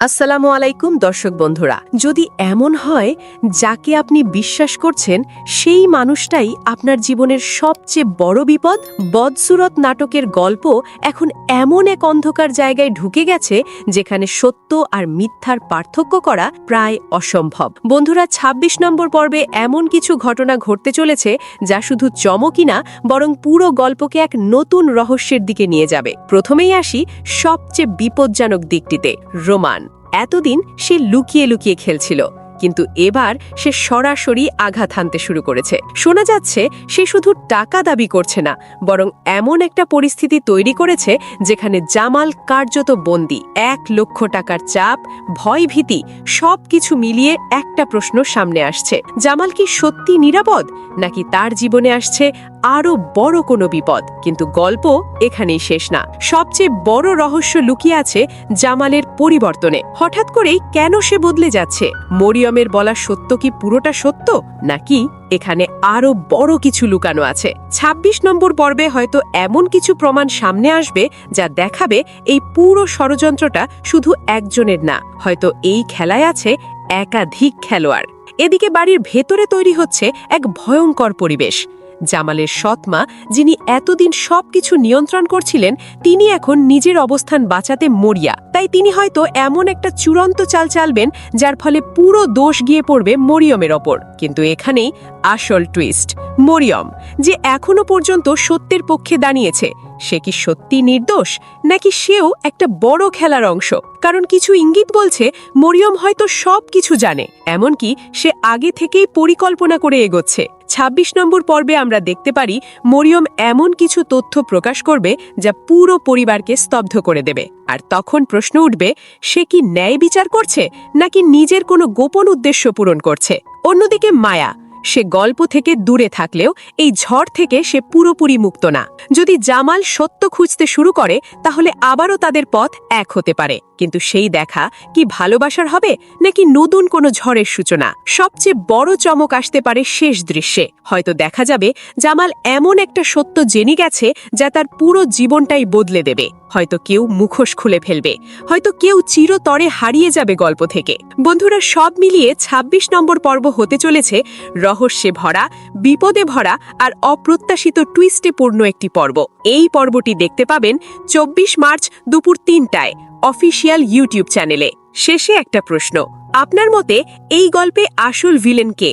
আসসালামু আলাইকুম দর্শক বন্ধুরা। যদি এমন হয় যাকে আপনি বিশ্বাস করছেন সেই মানুষটাই আপনার জীবনের সবচেয়ে বড় বিপদ, বদসুরত নাটকের গল্প এখন এমন এক অন্ধকার জায়গায় ঢুকে গেছে যেখানে সত্য আর মিথ্যার পার্থক্য করা প্রায় অসম্ভব। বন্ধুরা, ২৬ নম্বর পর্বে এমন কিছু ঘটনা ঘটতে চলেছে যা শুধু চমকই না, বরং পুরো গল্পকে এক নতুন রহস্যের দিকে নিয়ে যাবে। প্রথমেই আসি সবচেয়ে বিপজ্জনক দিকটিতে, রোমান। এতদিন সে লুকিয়ে লুকিয়ে খেলছিল, কিন্তু এবার সে সরাসরি আঘাত হানতে শুরু করেছে। শোনা যাচ্ছে সে শুধু টাকা দাবি করছে না, বরং এমন একটা পরিস্থিতি তৈরি করেছে যেখানে জামাল কার্যত বন্দী। ১ লক্ষ টাকার চাপ, ভয়ভীতি সবকিছু মিলিয়ে একটা প্রশ্ন সামনে আসছে, জামাল কি সত্যি নিরাপদ, নাকি তার জীবনে আসছে আরো বড় কোনো বিপদ? কিন্তু গল্প এখানেই শেষ না। সবচেয়ে বড় রহস্য লুকিয়ে আছে জামালের পরিবর্তনে। হঠাৎ করেই কেন সে বদলে যাচ্ছে? মরিয়মের বলা সত্য কি পুরোটা সত্য, নাকি এখানে আরো বড় কিছু লুকানো আছে? ২৬ নম্বর পর্বে হয়তো এমন কিছু প্রমাণ সামনে আসবে যা দেখাবে এই পুরো ষড়যন্ত্রটা শুধু একজনের না, হয়তো এই খেলায় আছে একাধিক খেলোয়াড়। এদিকে বাড়ির ভেতরে তৈরি হচ্ছে এক ভয়ঙ্কর পরিবেশ। জামালের সৎমা, যিনি এতদিন সবকিছু নিয়ন্ত্রণ করছিলেন, তিনি এখন নিজের অবস্থান বাঁচাতে মরিয়া। তাই তিনি হয়তো এমন একটা চূড়ান্ত চাল চালবেন যার ফলে পুরো দোষ গিয়ে পড়বে মরিয়মের ওপর। কিন্তু এখানেই আসল টুইস্ট। মরিয়ম, যে এখনো পর্যন্ত সত্যের পক্ষে দাঁড়িয়েছে, সে কি সত্যি নির্দোষ, নাকি সেও একটা বড় খেলার অংশ? কারণ কিছু ইঙ্গিত বলছে মরিয়ম হয়তো সবকিছু জানে, এমনকি সে আগে থেকেই পরিকল্পনা করে এগোচ্ছে। ২৬ নম্বর পর্বে আমরা দেখতে পারি মরিয়ম এমন কিছু তথ্য প্রকাশ করবে যা পুরো পরিবারকে স্তব্ধ করে দেবে। আর তখন প্রশ্ন উঠবে, সে কি ন্যায় বিচার করছে, নাকি নিজের কোনো গোপন উদ্দেশ্য পূরণ করছে? অন্যদিকে মায়া, সে গল্প থেকে দূরে থাকলেও এই ঝড় থেকে সে পুরোপুরি মুক্ত না। যদি জামাল সত্য খুঁজতে শুরু করে, তাহলে আবারও তাদের পথ এক হতে পারে। কিন্তু সেই দেখা কি ভালোবাসার হবে, নাকি নতুন কোনো ঝড়ের সূচনা? সবচেয়ে বড় চমক আসতে পারে শেষ দৃশ্যে। হয়তো দেখা যাবে জামাল এমন একটা সত্য জেনে গেছে যা তার পুরো জীবনটাই বদলে দেবে। হয়তো কেউ মুখোশ খুলে ফেলবে, হয়তো কেউ চিরতরে হারিয়ে যাবে গল্প থেকে। বন্ধুরা, সব মিলিয়ে ২৬ নম্বর পর্ব হতে চলেছে রহস্যে ভরা, বিপদে ভরা আর অপ্রত্যাশিত টুইস্টে পূর্ণ একটি পর্ব। এই পর্বটি দেখতে পাবেন ২৪ মার্চ দুপুর ৩টায় অফিসিয়াল ইউটিউব চ্যানেলে। শেষে একটা প্রশ্ন, আপনার মতে এই গল্পে আসল ভিলেন কে?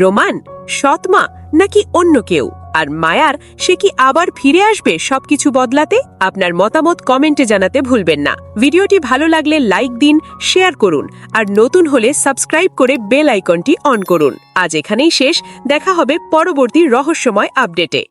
রোমান, সৎমা, নাকি অন্য কেউ? আর মায়ার, সে কি আবার ফিরে আসবে সবকিছু বদলাতে? আপনার মতামত কমেন্টে জানাতে ভুলবেন না। ভিডিওটি ভালো লাগলে লাইক দিন, শেয়ার করুন, আর নতুন হলে সাবস্ক্রাইব করে বেল আইকনটি অন করুন। আজ এখানেই শেষ, দেখা হবে পরবর্তী রহস্যময় আপডেটে।